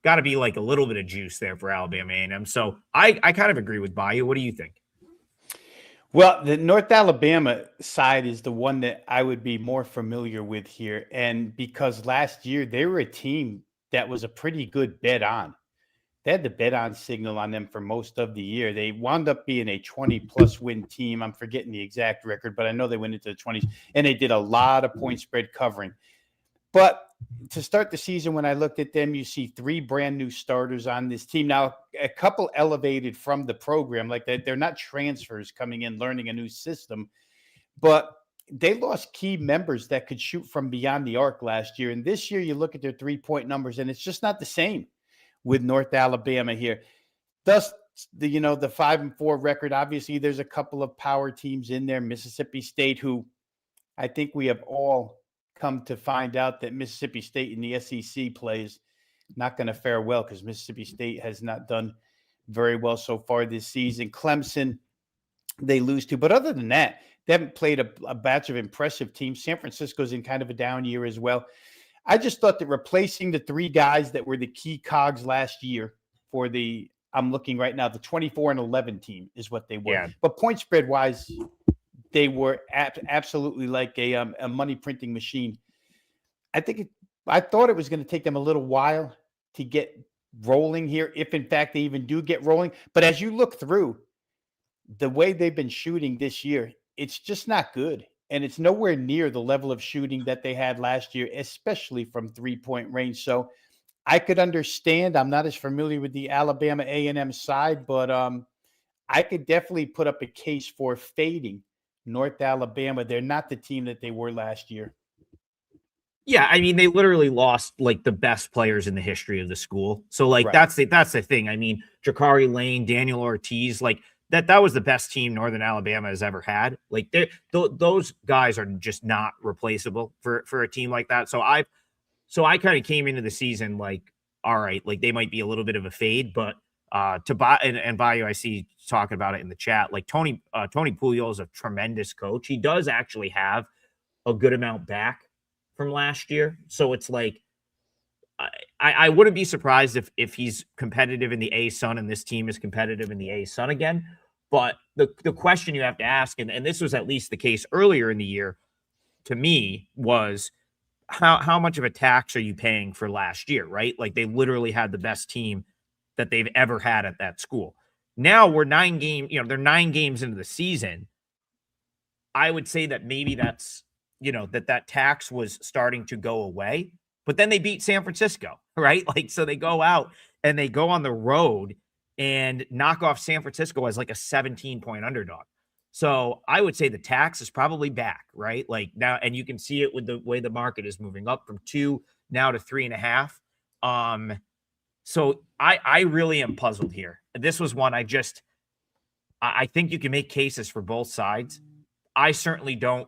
got to be a little bit of juice there for Alabama A&M. So I kind of agree with Bayou. What do you think? Well, the North Alabama side is the one that I would be more familiar with here. And because last year they were a team that was a pretty good bet on. They had the bet on signal on them for most of the year. They wound up being a 20-plus win team. I'm forgetting the exact record, but I know they went into the 20s, and they did a lot of point spread covering. But to start the season, when I looked at them, you see 3 brand new starters on this team. Now, a couple elevated from the program, like that. They're not transfers coming in, learning a new system, but they lost key members that could shoot from beyond the arc last year. And this year, you look at their 3-point numbers, and it's just not the same with North Alabama here. Thus, the 5-4 record. Obviously, there's a couple of power teams in there. Mississippi State, who I think we have all come to find out that Mississippi State in the SEC plays not going to fare well, because Mississippi State has not done very well so far this season. Clemson, they lose to. But other than that, they haven't played a batch of impressive teams. San Francisco's in kind of a down year as well. I just thought that replacing the 3 guys that were the key cogs last year for I'm looking right now, the 24-11 team is what they were. Yeah. But point spread wise, they were absolutely like a money printing machine. I thought it was going to take them a little while to get rolling here, if in fact they even do get rolling. But as you look through the way they've been shooting this year, it's just not good. And it's nowhere near the level of shooting that they had last year, especially from 3-point range. So I could understand. I'm not as familiar with the Alabama A&M side, but I could definitely put up a case for fading North Alabama. They're not the team that they were last year. Yeah, I mean, they literally lost like the best players in the history of the school. So like Right. that's the thing. I mean, Jakari Lane, Daniel Ortiz, like that was the best team Northern Alabama has ever had. Like those guys are just not replaceable for a team like that. So I kind of came into the season like, all right, like they might be a little bit of a fade, but to buy and Bayou, I see talking about it in the chat. Like Tony Pugliese is a tremendous coach. He does actually have a good amount back from last year. So it's like I wouldn't be surprised if he's competitive in the A-Sun and this team is competitive in the A-Sun again. But the question you have to ask, and this was at least the case earlier in the year, to me, was how much of a tax are you paying for last year, right? Like they literally had the best team that they've ever had at that school. Now we're they're 9 games into the season. I would say that maybe that's, that tax was starting to go away, but then they beat San Francisco, right? Like, so they go out and they go on the road and knock off San Francisco as like a 17-point underdog. So I would say the tax is probably back, right? Like now, and you can see it with the way the market is moving up from 2 now to 3.5. So I really am puzzled here. This was one I think you can make cases for both sides. I certainly don't.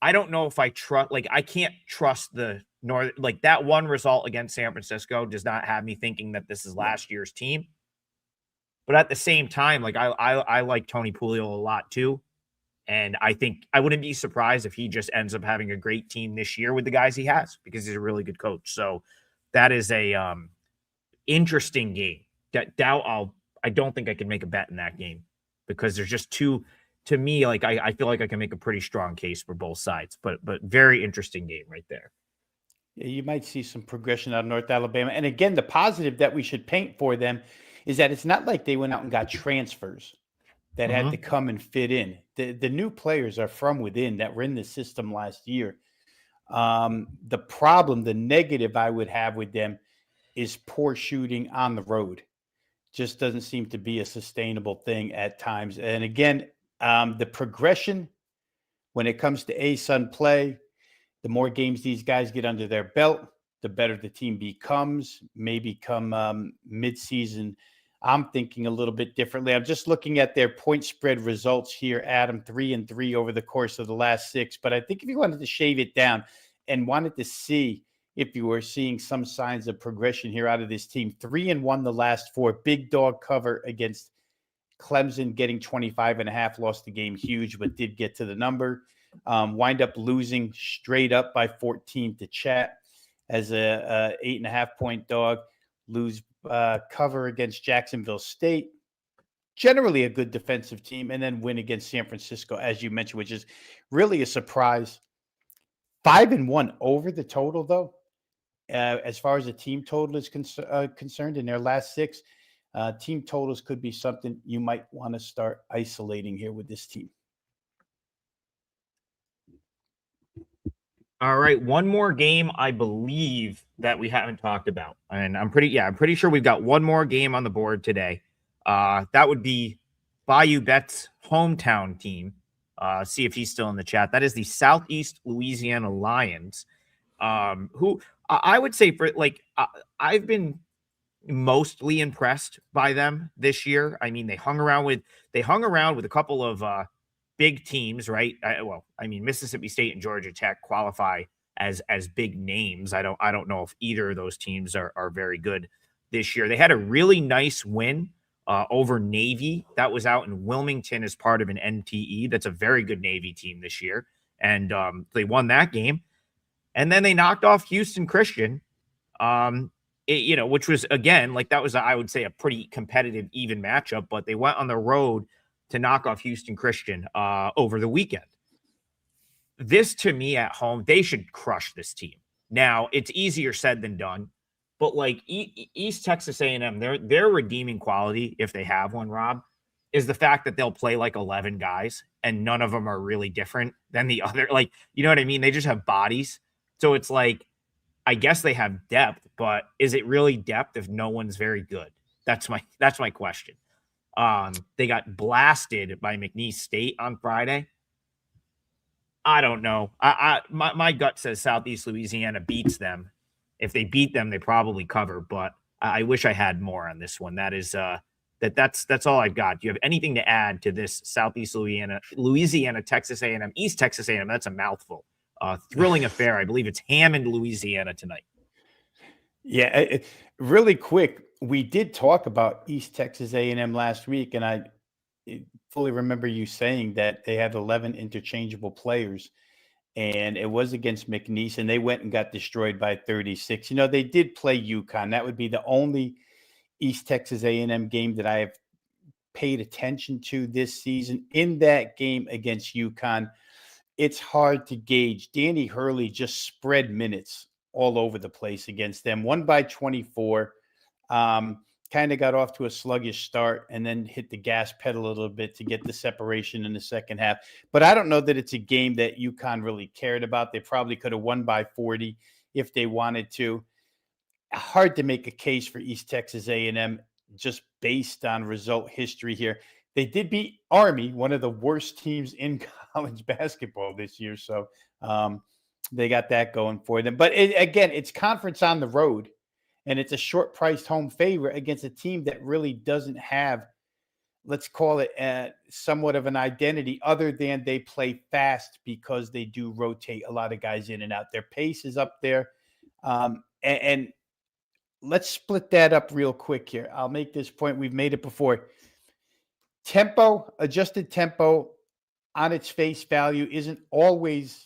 I don't know if I trust, like, I can't trust the North, like that one result against San Francisco does not have me thinking that this is last year's team. But at the same time, like I like Tony Pugliese a lot too. And I think I wouldn't be surprised if he just ends up having a great team this year with the guys he has, because he's a really good coach. So that is a interesting game. I don't think I can make a bet in that game, because there's just too, to me, like I feel like I can make a pretty strong case for both sides, but very interesting game right there. Yeah, you might see some progression out of North Alabama. And again, the positive that we should paint for them is that it's not like they went out and got transfers that had to come and fit in. The new players are from within that were in the system last year. The problem, the negative I would have with them is poor shooting on the road. Just doesn't seem to be a sustainable thing at times. And again, the progression when it comes to A-Sun play, the more games these guys get under their belt, the better the team becomes. Maybe come midseason, I'm thinking a little bit differently. I'm just looking at their point spread results here, Adam, 3-3 over the course of the last 6. But I think if you wanted to shave it down and wanted to see if you were seeing some signs of progression here out of this team, 3-1 the last 4. Big dog cover against Clemson, getting 25.5, lost the game huge, but did get to the number. Wind up losing straight up by 14 to Chat as a 8.5 point dog. Lose cover against Jacksonville State. generally a good defensive team, and then win against San Francisco, as you mentioned, which is really a surprise. 5-1 over the total, though. As far as the team total is concerned, in their last 6, team totals could be something you might want to start isolating here with this team. All right, one more game I believe that we haven't talked about, and I'm pretty sure we've got one more game on the board today. That would be Bayou Bet's hometown team. See if he's still in the chat. That is the Southeast Louisiana Lions, who I would say I've been mostly impressed by them this year. I mean, they hung around with a couple of big teams, right? Mississippi State and Georgia Tech qualify as big names. I don't know if either of those teams are very good this year. They had a really nice win over Navy. That was out in Wilmington as part of an NTE. That's a very good Navy team this year. And they won that game. And then they knocked off Houston Christian, which was, again, that was, I would say, a pretty competitive, even matchup. But they went on the road to knock off Houston Christian over the weekend. This, to me, at home, they should crush this team. Now, it's easier said than done. But East Texas A&M, their redeeming quality, if they have one, Rob, is the fact that they'll play 11 guys and none of them are really different than the other. You know what I mean? They just have bodies. So it's I guess they have depth, but is it really depth if no one's very good? That's my question. They got blasted by McNeese State on Friday. I don't know. My gut says Southeast Louisiana beats them. If they beat them, they probably cover, but I wish I had more on this one. That's all I've got. Do you have anything to add to this Southeast Louisiana, Texas A&M, East Texas A&M? That's a mouthful. Thrilling affair. I believe it's Hammond, Louisiana tonight. Yeah, really quick. We did talk about East Texas A&M last week, and I fully remember you saying that they had 11 interchangeable players. And it was against McNeese, and they went and got destroyed by 36. They did play UConn. That would be the only East Texas A&M game that I have paid attention to this season. In that game against UConn, it's hard to gauge. Danny Hurley just spread minutes all over the place against them. Won by 24. Kind of got off to a sluggish start and then hit the gas pedal a little bit to get the separation in the second half. But I don't know that it's a game that UConn really cared about. They probably could have won by 40 if they wanted to. Hard to make a case for East Texas A&M just based on result history here. They did beat Army, one of the worst teams in college basketball this year. So they got that going for them. But again, it's conference on the road. And it's a short-priced home favorite against a team that really doesn't have, let's call it, somewhat of an identity other than they play fast because they do rotate a lot of guys in and out. Their pace is up there. And let's split that up real quick here. I'll make this point. We've made it before. Adjusted tempo on its face value isn't always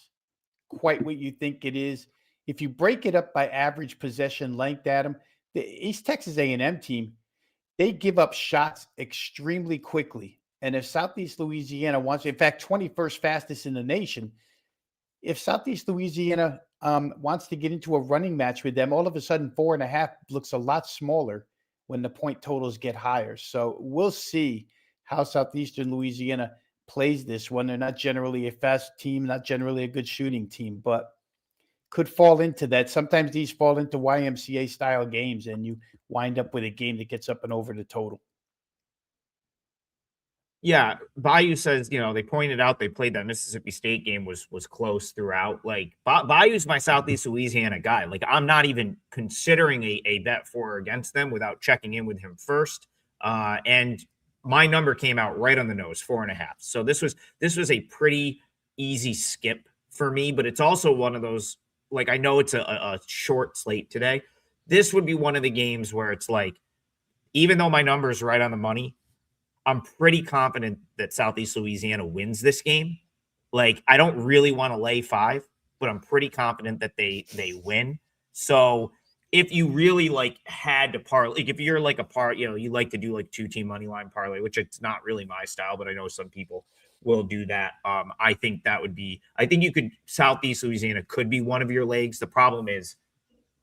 quite what you think it is. If you break it up by average possession length, Adam, the East Texas A&M team, they give up shots extremely quickly. And if Southeast Louisiana wants, in fact, 21st fastest in the nation, if Southeast Louisiana wants to get into a running match with them, all of a sudden 4.5 looks a lot smaller when the point totals get higher. So we'll see how Southeastern Louisiana plays this one. They're not generally a fast team, not generally a good shooting team, but could fall into that. Sometimes these fall into YMCA style games and you wind up with a game that gets up and over the total. Yeah, Bayou says, they pointed out they played that Mississippi State game was close throughout. Bayou's my Southeast Louisiana guy. I'm not even considering a bet for or against them without checking in with him first. And my number came out right on the nose, 4.5. So this was a pretty easy skip for me, but it's also one of those, I know it's a short slate today. This would be one of the games where it's even though my number is right on the money, I'm pretty confident that Southeast Louisiana wins this game. I don't really want to lay 5, but I'm pretty confident that they win. So if you really like had to parlay, like if you're like you like to do like 2-team money line parlay, which it's not really my style, but I know some people will do that. I think you could, Southeast Louisiana could be one of your legs. The problem is,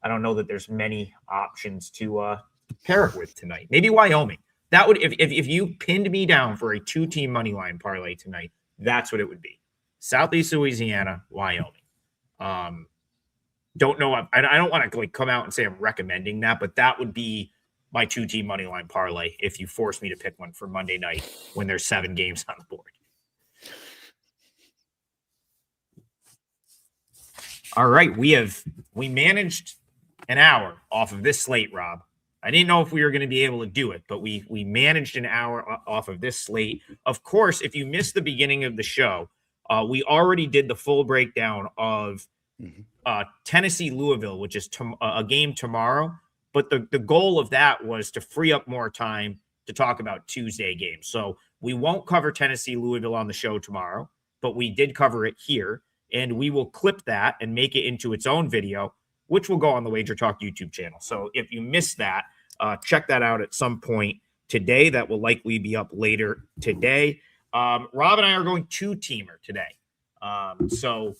I don't know that there's many options to pair it with tonight. Maybe Wyoming. That would, if you pinned me down for a 2-team money line parlay tonight, that's what it would be. Southeast Louisiana, Wyoming. Don't know. I don't want to like come out and say I'm recommending that, but that would be my 2-team money line parlay if you force me to pick one for Monday night when there's 7 games on the board. All right, we managed an hour off of this slate, Rob. I didn't know if we were going to be able to do it, but we managed an hour off of this slate. Of course, if you missed the beginning of the show, we already did the full breakdown of Tennessee Louisville, which is a game tomorrow. But the goal of that was to free up more time to talk about Tuesday games. So we won't cover Tennessee Louisville on the show tomorrow, but we did cover it here. And we will clip that and make it into its own video, which will go on the WagerTalk YouTube channel. So if you missed that, check that out at some point today. That will likely be up later today. Rob and I are going 2-teamer today. So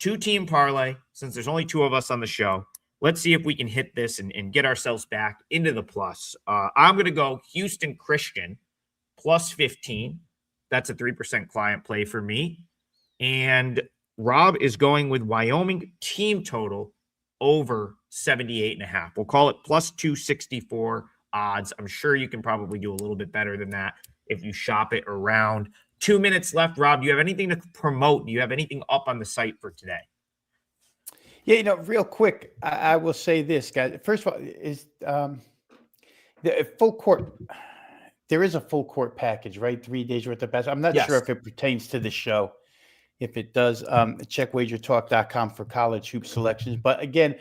2-team parlay, since there's only 2 of us on the show. Let's see if we can hit this and get ourselves back into the plus. I'm going to go Houston Christian plus 15. That's a 3% client play for me. And Rob is going with Wyoming team total over 78.5. We'll call it plus 264 odds. I'm sure you can probably do a little bit better than that if you shop it around. 2 minutes left. Rob, do you have anything to promote? Do you have anything up on the site for today? Yeah, real quick, I will say this, guys. First of all, is the full court. There is a full court package, right? 3 days worth of best. I'm not sure if it pertains to the show. If it does, check WagerTalk.com for college hoop selections. But again,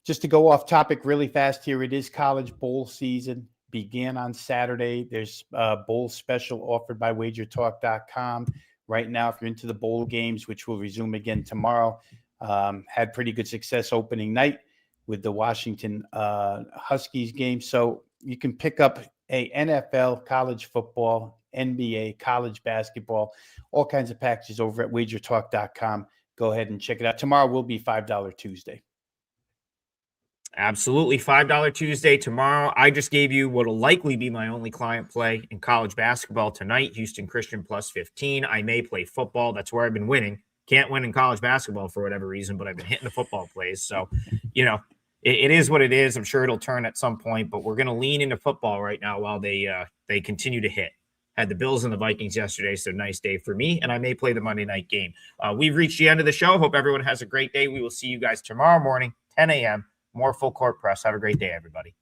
just to go off topic really fast here, it is college bowl season. Began on Saturday. There's a bowl special offered by WagerTalk.com right now. If you're into the bowl games, which will resume again tomorrow, had pretty good success opening night with the Washington Huskies game. So you can pick up a NFL, college football, NBA, college basketball, all kinds of packages over at WagerTalk.com. Go ahead and check it out. Tomorrow will be $5 Tuesday. Absolutely. $5 Tuesday tomorrow. I just gave you what will likely be my only client play in college basketball tonight. Houston Christian plus 15. I may play football. That's where I've been winning. Can't win in college basketball for whatever reason, but I've been hitting the football plays. So, it is what it is. I'm sure it'll turn at some point, but we're going to lean into football right now while they continue to hit. Had the Bills and the Vikings yesterday, so nice day for me, and I may play the Monday night game. We've reached the end of the show. Hope everyone has a great day. We will see you guys tomorrow morning, 10 a.m., more full court press. Have a great day, everybody.